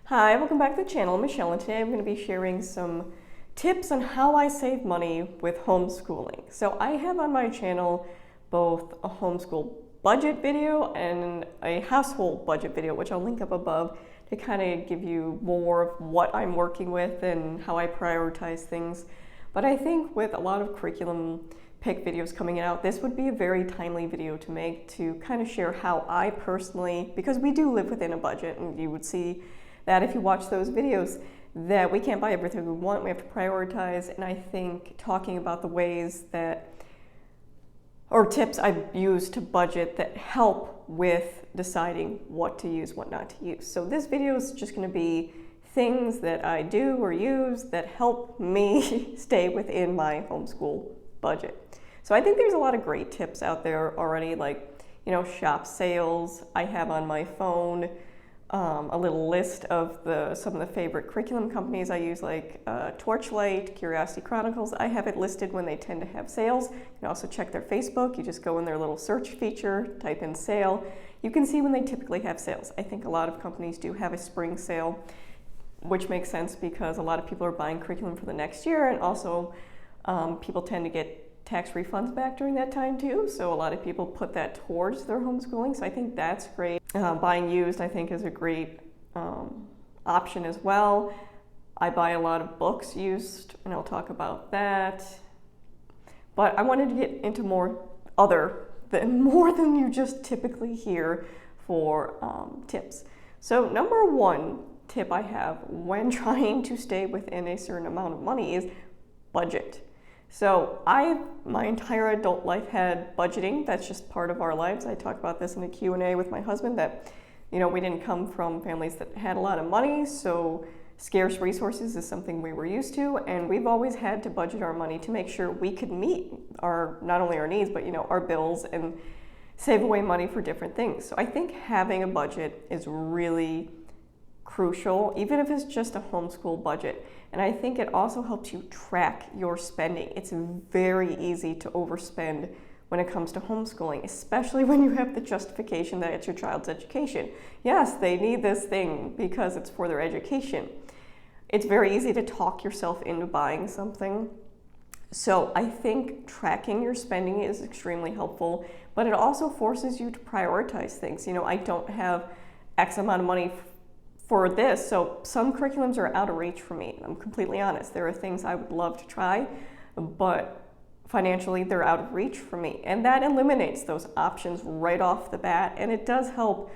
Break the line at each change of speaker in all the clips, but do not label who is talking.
Hi, welcome back to the channel. I'm Michelle, and today I'm going to be sharing some tips on how I save money with homeschooling. So I have on my channel both a homeschool budget video and a household budget video, which I'll link up above to kind of give you more of what I'm working with and how I prioritize things. But I think with a lot of curriculum pick videos coming out, this would be a very timely video to make to kind of share how I personally, because we do live within a budget, and you would see that if you watch those videos that we can't buy everything we want, we have to prioritize. And I think talking about the ways that, or tips I've used to budget that help with deciding what to use, what not to use. So this video is just going to be things that I do or use that help me stay within my homeschool budget. So I think there's a lot of great tips out there already, like, shop sales. I have on my phone a little list of some of the favorite curriculum companies I use, like Torchlight, Curiosity Chronicles. I have it listed when they tend to have sales. You can also check their Facebook. You just go in their little search feature, type in sale. You can see when they typically have sales. I think a lot of companies do have a spring sale, which makes sense because a lot of people are buying curriculum for the next year, and also people tend to get tax refunds back during that time too, so a lot of people put that towards their homeschooling, so I think that's great. Buying used, I think, is a great option as well. I buy a lot of books used, and I'll talk about that. But I wanted to get into more than you just typically hear for tips. So number one tip I have when trying to stay within a certain amount of money is budget. So my entire adult life had budgeting. That's just part of our lives. I talk about this in a Q&A with my husband that, we didn't come from families that had a lot of money, so scarce resources is something we were used to, and we've always had to budget our money to make sure we could meet not only our needs, but our bills and save away money for different things. So I think having a budget is really crucial, even if it's just a homeschool budget. And I think it also helps you track your spending. It's very easy to overspend when it comes to homeschooling, especially when you have the justification that it's your child's education. Yes, they need this thing because it's for their education. It's very easy to talk yourself into buying something. So I think tracking your spending is extremely helpful, but it also forces you to prioritize things. I don't have X amount of money for this, so some curriculums are out of reach for me. I'm completely honest. There are things I would love to try, but financially they're out of reach for me. And that eliminates those options right off the bat, and it does help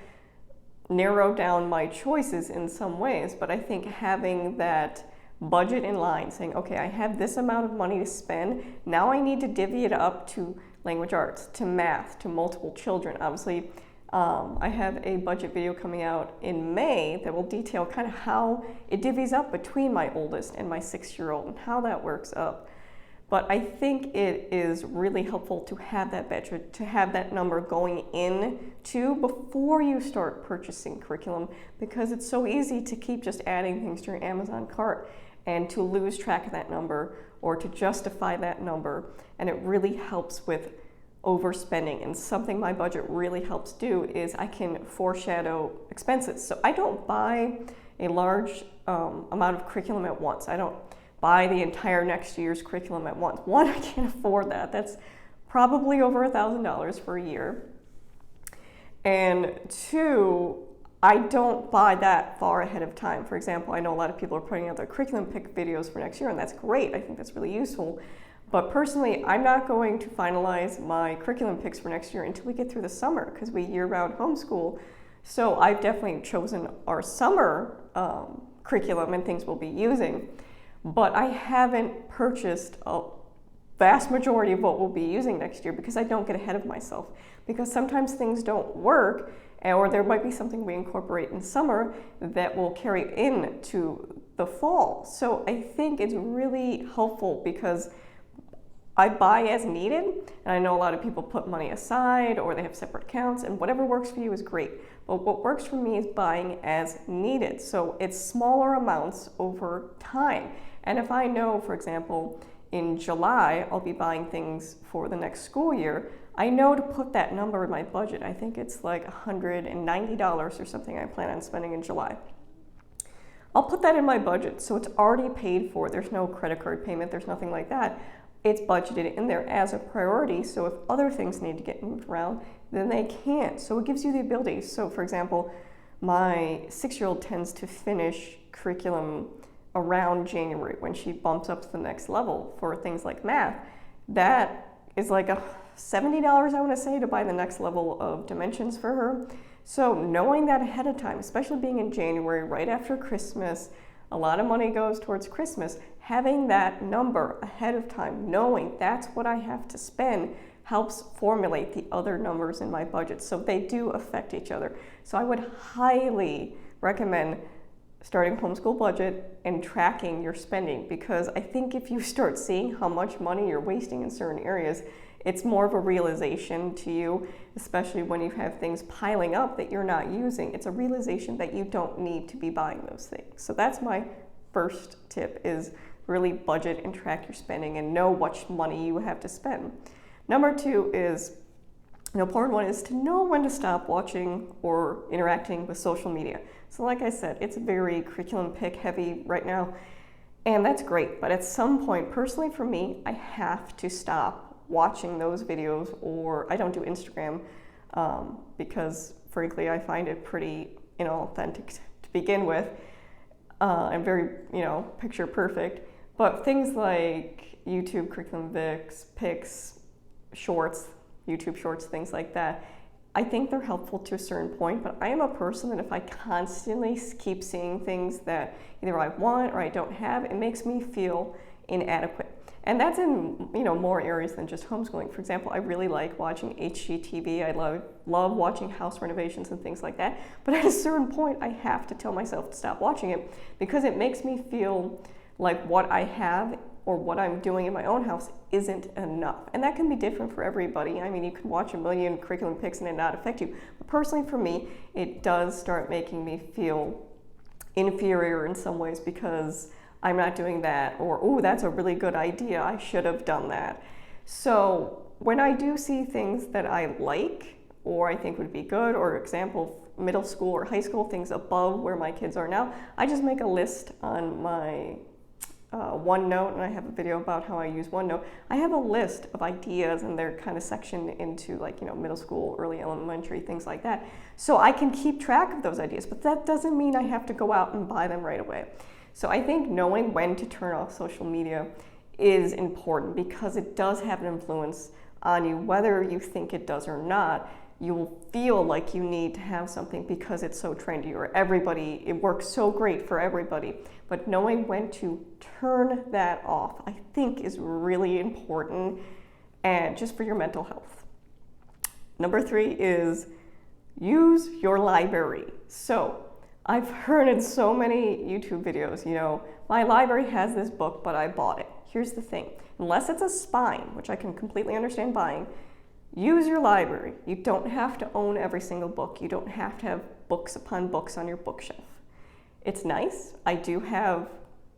narrow down my choices in some ways. But I think having that budget in line, saying, okay, I have this amount of money to spend, now I need to divvy it up to language arts, to math, to multiple children. Obviously, I have a budget video coming out in May that will detail kind of how it divvies up between my oldest and my 6-year-old and how that works up. But I think it is really helpful to have that budget, to have that number going in to before you start purchasing curriculum, because it's so easy to keep just adding things to your Amazon cart and to lose track of that number or to justify that number. And it really helps with overspending. And something my budget really helps do is I can foreshadow expenses. So I don't buy a large amount of curriculum at once. I don't buy the entire next year's curriculum at once. One, I can't afford that. That's probably over $1,000 for a year. And two, I don't buy that far ahead of time. For example, I know a lot of people are putting out their curriculum pick videos for next year, and that's great. I think that's really useful. But personally, I'm not going to finalize my curriculum picks for next year until we get through the summer, because we year-round homeschool. So I've definitely chosen our summer curriculum and things we'll be using. But I haven't purchased a vast majority of what we'll be using next year because I don't get ahead of myself. Because sometimes things don't work, or there might be something we incorporate in summer that will carry into the fall. So I think it's really helpful because I buy as needed, and I know a lot of people put money aside or they have separate accounts, and whatever works for you is great. But what works for me is buying as needed. So it's smaller amounts over time. And if I know, for example, in July I'll be buying things for the next school year, I know to put that number in my budget. I think it's like $190 or something I plan on spending in July. I'll put that in my budget. So it's already paid for. There's no credit card payment, there's nothing like that. It's budgeted in there as a priority. So if other things need to get moved around, then they can't. So it gives you the ability. So for example, my 6-year-old tends to finish curriculum around January when she bumps up to the next level for things like math. That is like $70, I want to say, to buy the next level of dimensions for her. So knowing that ahead of time, especially being in January, right after Christmas, a lot of money goes towards Christmas. Having that number ahead of time, knowing that's what I have to spend, helps formulate the other numbers in my budget. So they do affect each other. So I would highly recommend starting Homeschool Budget and tracking your spending, because I think if you start seeing how much money you're wasting in certain areas, it's more of a realization to you, especially when you have things piling up that you're not using. It's a realization that you don't need to be buying those things. So that's my first tip, is really budget and track your spending and know what money you have to spend. Number 2 is, an important one, is to know when to stop watching or interacting with social media. So like I said, it's very curriculum pick heavy right now, and that's great. But at some point, personally for me, I have to stop watching those videos, or I don't do Instagram because frankly, I find it pretty inauthentic to begin with, and very, picture perfect. But things like YouTube curriculum picks, shorts, YouTube shorts, things like that, I think they're helpful to a certain point, but I am a person that if I constantly keep seeing things that either I want or I don't have, it makes me feel inadequate. And that's in more areas than just homeschooling. For example, I really like watching HGTV. I love watching house renovations and things like that. But at a certain point, I have to tell myself to stop watching it, because it makes me feel like what I have or what I'm doing in my own house isn't enough. And that can be different for everybody. I mean, you can watch a million curriculum picks and it not affect you. But personally for me, it does start making me feel inferior in some ways, because I'm not doing that, or, oh, that's a really good idea, I should have done that. So when I do see things that I like, or I think would be good, or example, middle school or high school, things above where my kids are now, I just make a list on my OneNote, and I have a video about how I use OneNote. I have a list of ideas, and they're kind of sectioned into middle school, early elementary, things like that. So I can keep track of those ideas, but that doesn't mean I have to go out and buy them right away. So I think knowing when to turn off social media is important, because it does have an influence on you, whether you think it does or not. You'll feel like you need to have something because it's so trendy, or it works so great for everybody. But knowing when to turn that off, I think, is really important, and just for your mental health. Number 3 is use your library. So I've heard in so many YouTube videos, my library has this book, but I bought it. Here's the thing, unless it's a spine, which I can completely understand buying, use your library. You don't have to own every single book. You don't have to have books upon books on your bookshelf. It's nice. I do have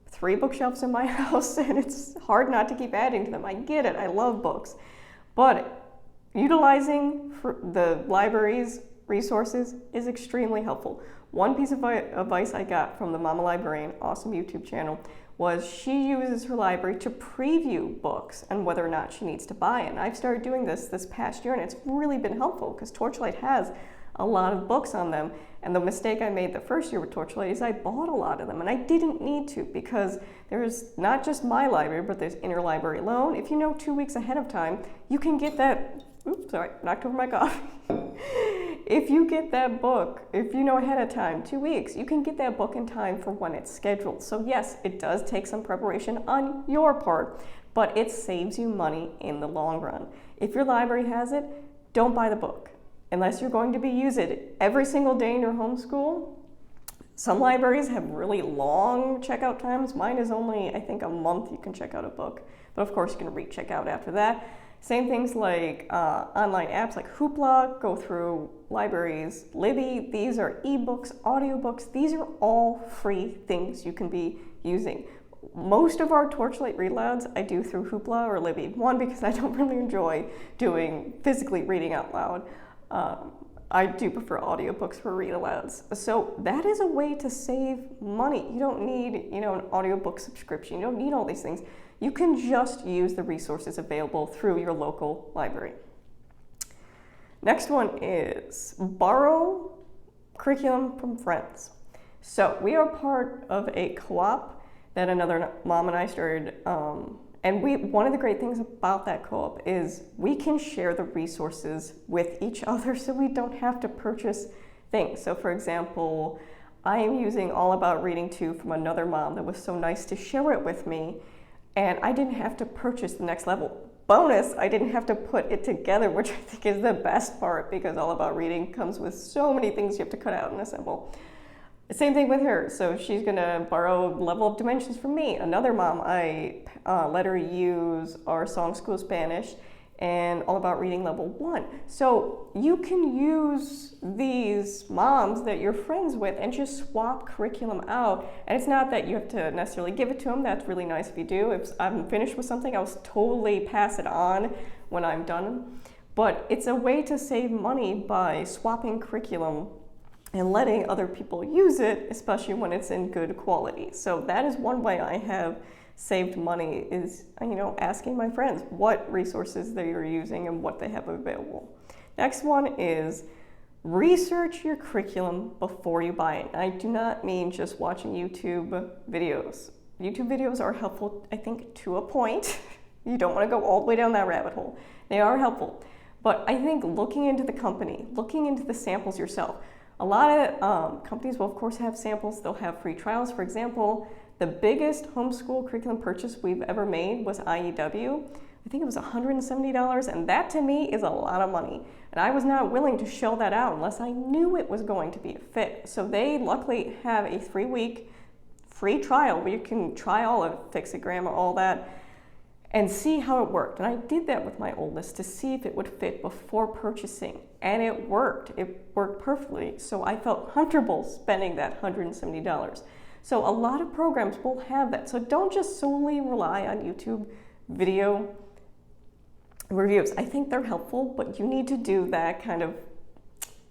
3 bookshelves in my house, and it's hard not to keep adding to them. I get it. I love books. But utilizing the library's resources is extremely helpful. One piece of advice I got from the Mama Librarian, awesome YouTube channel, was she uses her library to preview books and whether or not she needs to buy it. And I've started doing this past year, and it's really been helpful, because Torchlight has a lot of books on them. And the mistake I made the first year with Torchlight is I bought a lot of them, and I didn't need to, because there's not just my library, but there's interlibrary loan. If you know 2 weeks ahead of time, you can get that. Oops, sorry, knocked over my coffee. If you get that book, if you know ahead of time, 2 weeks, you can get that book in time for when it's scheduled. So yes, it does take some preparation on your part, but it saves you money in the long run. If your library has it, don't buy the book, unless you're going to use it every single day in your homeschool. Some libraries have really long checkout times. Mine is only, I think, a month you can check out a book, but of course you can recheck out after that. Same things like online apps like Hoopla, go through libraries, Libby. These are ebooks, audiobooks. These are all free things you can be using. Most of our Torchlight read louds I do through Hoopla or Libby. One, because I don't really enjoy physically reading out loud. I do prefer audiobooks for read alouds. So that is a way to save money. You don't need, an audiobook subscription. You don't need all these things. You can just use the resources available through your local library. Next one is borrow curriculum from friends. So we are part of a co-op that another mom and I started, and one of the great things about that co-op is we can share the resources with each other so we don't have to purchase things. So for example, I am using All About Reading 2 from another mom that was so nice to share it with me, and I didn't have to purchase the next level. Bonus, I didn't have to put it together, which I think is the best part because All About Reading comes with so many things you have to cut out and assemble. Same thing with her. So she's gonna borrow Level of Dimensions from me. Another mom, I let her use our Song School Spanish and All About Reading Level 1. So you can use these moms that you're friends with and just swap curriculum out. And it's not that you have to necessarily give it to them. That's really nice if you do. If I'm finished with something, I'll totally pass it on when I'm done. But it's a way to save money by swapping curriculum and letting other people use it, especially when it's in good quality. So that is one way I have saved money is, asking my friends what resources they are using and what they have available. Next one is research your curriculum before you buy it. I do not mean just watching YouTube videos. YouTube videos are helpful, I think, to a point. You don't want to go all the way down that rabbit hole. They are helpful. But I think looking into the company, looking into the samples yourself. A lot of companies will, of course, have samples. They'll have free trials. For example, the biggest homeschool curriculum purchase we've ever made was IEW. I think it was $170, and that to me is a lot of money. And I was not willing to shell that out unless I knew it was going to be a fit. So they luckily have a 3-week free trial where you can try all of it, fix it, grammar, all that, and see how it worked. And I did that with my oldest to see if it would fit before purchasing. And it worked. It worked perfectly. So I felt comfortable spending that $170. So a lot of programs will have that. So don't just solely rely on YouTube video reviews. I think they're helpful, but you need to do that kind of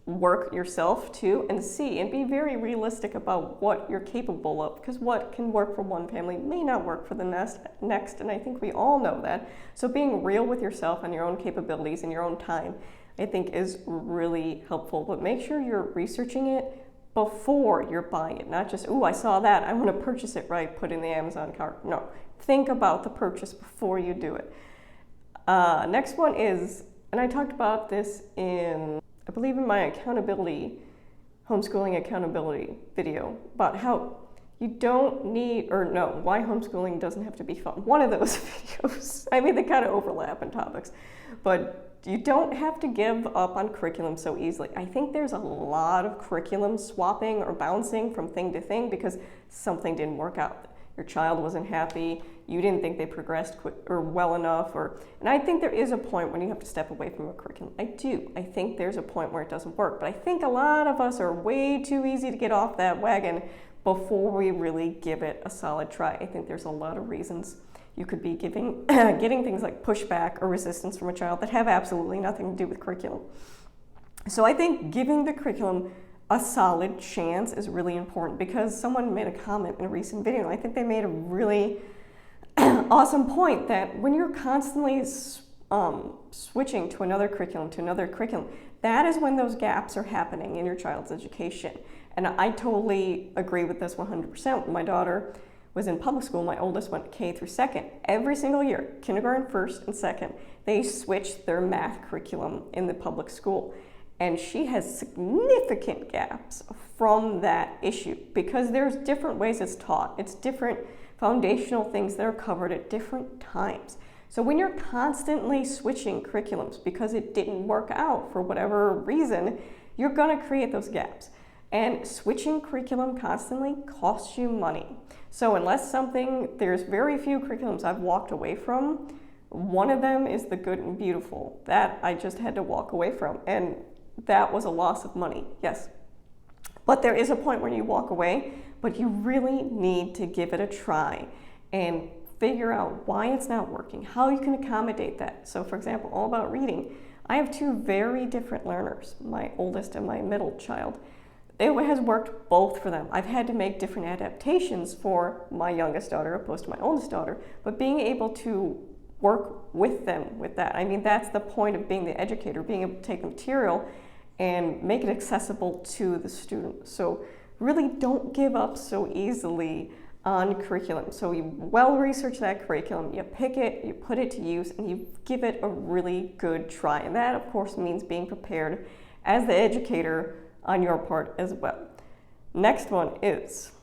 work yourself too and see and be very realistic about what you're capable of, because what can work for one family may not work for the next, and I think we all know that. So being real with yourself and your own capabilities and your own time, I think, is really helpful. But make sure you're researching it before you're buying it, not just, I saw that, I want to purchase it, right, put in the Amazon cart. No, think about the purchase before you do it. Next one is, and I talked about this in, I believe, in my homeschooling accountability video, about how you don't need, why homeschooling doesn't have to be fun. One of those videos. I mean, they kind of overlap in topics, but you don't have to give up on curriculum so easily. I think there's a lot of curriculum swapping or bouncing from thing to thing because something didn't work out. Your child wasn't happy, you didn't think they progressed quick or well enough, and I think there is a point when you have to step away from a curriculum. I do. I think there's a point where it doesn't work, but I think a lot of us are way too easy to get off that wagon before we really give it a solid try. I think there's a lot of reasons you could be getting things like pushback or resistance from a child that have absolutely nothing to do with curriculum. So I think giving the curriculum a solid chance is really important, because someone made a comment in a recent video, and I think they made a really awesome point that when you're constantly switching to another curriculum, that is when those gaps are happening in your child's education. And I totally agree with this 100%. My daughter was in public school. My oldest went K through 2nd. Every single year, kindergarten 1st and 2nd, they switched their math curriculum in the public school. And she has significant gaps from that issue because there's different ways it's taught. It's different foundational things that are covered at different times. So when you're constantly switching curriculums because it didn't work out for whatever reason, you're going to create those gaps. And switching curriculum constantly costs you money. So there's very few curriculums I've walked away from. One of them is the Good and Beautiful. That I just had to walk away from. And that was a loss of money, yes. But there is a point where you walk away, but you really need to give it a try and figure out why it's not working, how you can accommodate that. So for example, All About Reading, I have two very different learners, my oldest and my middle child. It has worked both for them. I've had to make different adaptations for my youngest daughter opposed to my oldest daughter, but being able to work with them with that. I mean, that's the point of being the educator, being able to take the material and make it accessible to the student. So really don't give up so easily on curriculum. So you well research that curriculum, you pick it, you put it to use, and you give it a really good try. And that, of course, means being prepared as the educator on your part as well. Next one is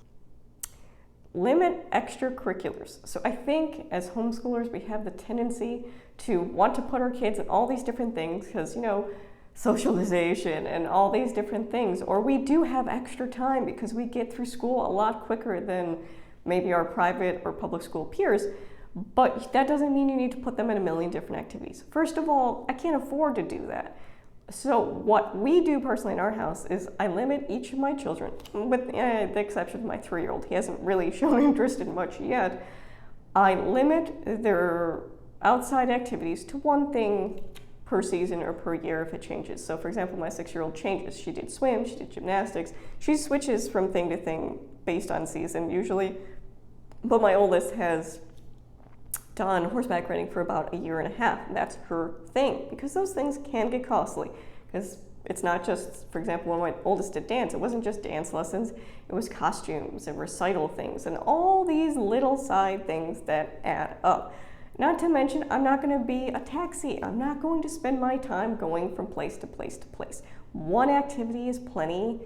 limit extracurriculars. So I think as homeschoolers, we have the tendency to want to put our kids in all these different things because, socialization and all these different things, or we do have extra time because we get through school a lot quicker than maybe our private or public school peers, but that doesn't mean you need to put them in a million different activities. First of all, I can't afford to do that. So what we do personally in our house is I limit each of my children, with the exception of my 3-year-old. He hasn't really shown interest in much yet. I limit their outside activities to one thing per season or per year if it changes. So for example, my 6-year-old changes. She did swim, she did gymnastics. She switches from thing to thing based on season usually. But my oldest has done horseback riding for about 1.5 years. And that's her thing, because those things can get costly. Because it's not just, for example, when my oldest did dance, it wasn't just dance lessons, it was costumes and recital things and all these little side things that add up. Not to mention, I'm not going to be a taxi. I'm not going to spend my time going from place to place to place. One activity is plenty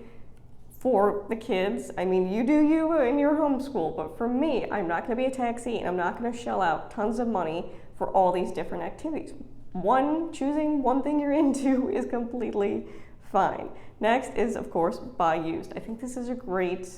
for the kids. I mean, you do you in your homeschool, but for me, I'm not going to be a taxi and I'm not going to shell out tons of money for all these different activities. Choosing one thing you're into is completely fine. Next is, of course, buy used. I think this is a great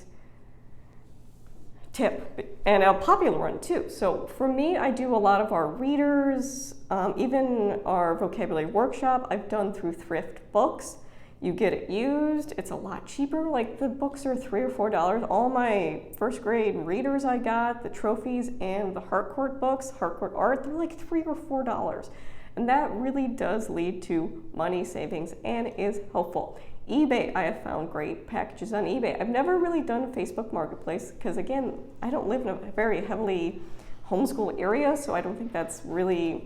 tip and a popular one too. So for me, I do a lot of our readers, even our vocabulary workshop, I've done through thrift books. You get it used, it's a lot cheaper, like the books are $3 or $4. All my first grade readers I got, the trophies and the Harcourt books, Harcourt art, they're like $3 or $4. And that really does lead to money savings and is helpful. eBay, I have found great packages on eBay. I've never really done Facebook Marketplace because, again, I don't live in a very heavily homeschool area, so I don't think that's really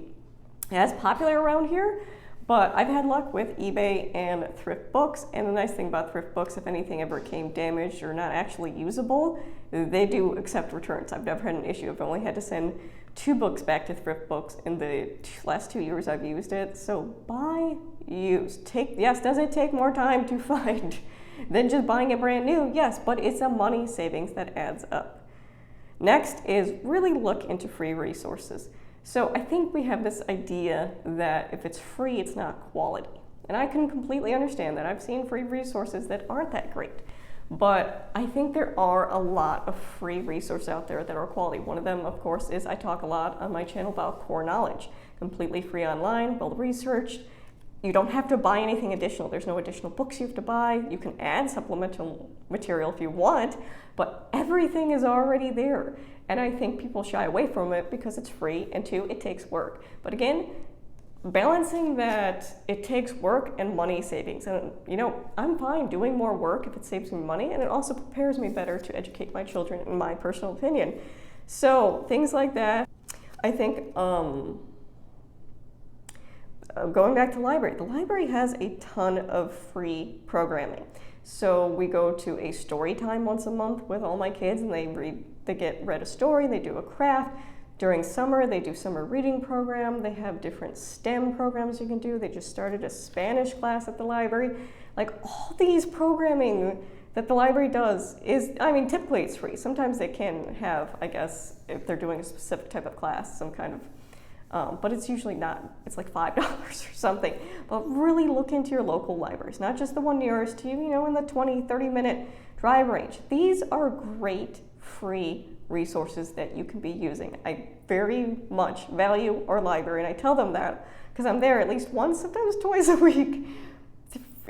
as popular around here. But I've had luck with eBay and thrift books, and the nice thing about thrift books, if anything ever came damaged or not actually usable, they do accept returns. I've never had an issue. I've only had to send 2 books back to thrift books in the last 2 years I've used it. So buy used. Does it take more time to find than just buying it brand new? Yes, but it's a money savings that adds up. Next is really look into free resources. So I think we have this idea that if it's free, it's not quality. And I can completely understand that. I've seen free resources that aren't that great. But I think there are a lot of free resources out there that are quality. One of them, of course, is I talk a lot on my channel about core knowledge. Completely free online, well researched. You don't have to buy anything additional. There's no additional books you have to buy. You can add supplemental material if you want, but everything is already there. And I think people shy away from it because it's free, and 2, it takes work. But again, balancing that it takes work and money savings. And I'm fine doing more work if it saves me money, and it also prepares me better to educate my children, in my personal opinion. So things like that. I think going back to library, the library has a ton of free programming. So we go to a story time once a month with all my kids, and they get read a story, they do a craft. During summer, they do summer reading program. They have different STEM programs you can do. They just started a Spanish class at the library. Like all these programming that the library does is, typically it's free. Sometimes they can have, I guess, if they're doing a specific type of class, some kind of, but it's usually not, it's like $5 or something. But really look into your local libraries, not just the one nearest to you, in the 20, 30-minute drive range. These are great free resources that you can be using. I very much value our library, and I tell them that because I'm there at least once, sometimes twice a week,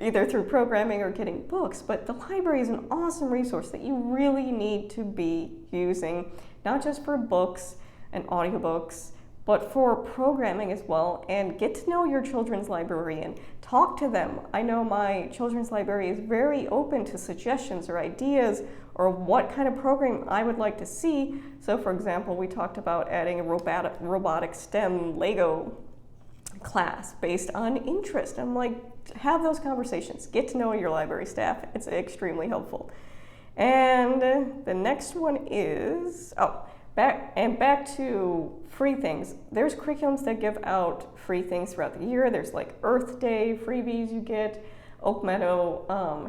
either through programming or getting books. But the library is an awesome resource that you really need to be using, not just for books and audiobooks, but for programming as well, and get to know your children's librarian. Talk to them. I know my children's library is very open to suggestions or ideas or what kind of program I would like to see. So for example, we talked about adding a robotic STEM Lego class based on interest. I'm like, have those conversations. Get to know your library staff. It's extremely helpful. And the next one is, back to free things. There's curriculums that give out free things throughout the year. There's like Earth Day freebies you get. Oak Meadow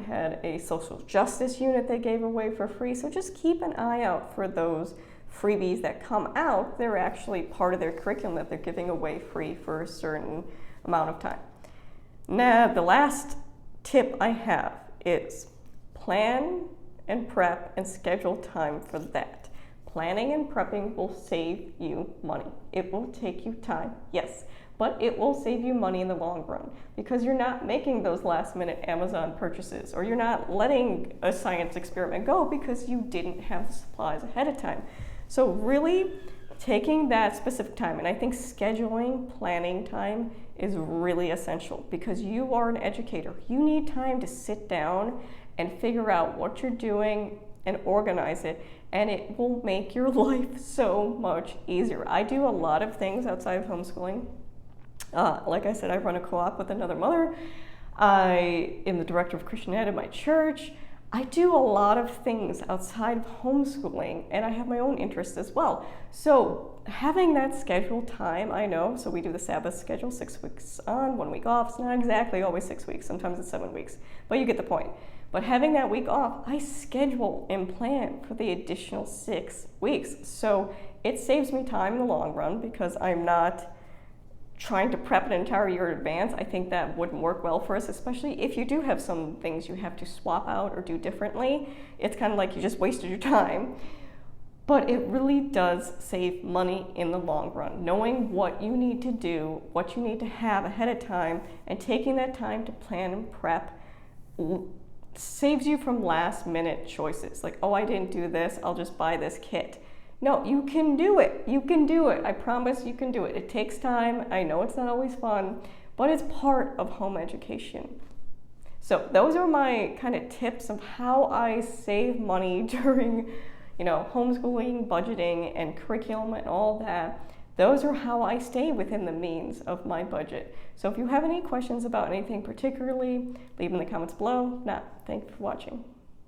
had a social justice unit they gave away for free. So just keep an eye out for those freebies that come out. They're actually part of their curriculum that they're giving away free for a certain amount of time. Now, the last tip I have is plan and prep and schedule time for that. Planning and prepping will save you money. It will take you time, yes, but it will save you money in the long run because you're not making those last minute Amazon purchases, or you're not letting a science experiment go because you didn't have the supplies ahead of time. So really taking that specific time, and I think scheduling planning time is really essential because you are an educator. You need time to sit down and figure out what you're doing and organize it, and it will make your life so much easier. I do a lot of things outside of homeschooling. Like I said, I run a co-op with another mother. I am the director of Christian Ed at my church. I do a lot of things outside of homeschooling, and I have my own interests as well. So having that scheduled time, I know, so we do the Sabbath schedule, 6 weeks on, 1 week off. It's not exactly always 6 weeks, sometimes it's 7 weeks, but you get the point. But having that week off, I schedule and plan for the additional 6 weeks. So it saves me time in the long run because I'm not trying to prep an entire year in advance. I think that wouldn't work well for us, especially if you do have some things you have to swap out or do differently. It's kind of like you just wasted your time. But it really does save money in the long run. Knowing what you need to do, what you need to have ahead of time, and taking that time to plan and prep saves you from last minute choices. Like, oh, I didn't do this, I'll just buy this kit. No, you can do it. You can do it. I promise you can do it. It takes time. I know it's not always fun, but it's part of home education. So those are my kind of tips of how I save money during, homeschooling, budgeting, and curriculum and all that. Those are how I stay within the means of my budget. So if you have any questions about anything particularly, leave them in the comments below. Thank you for watching.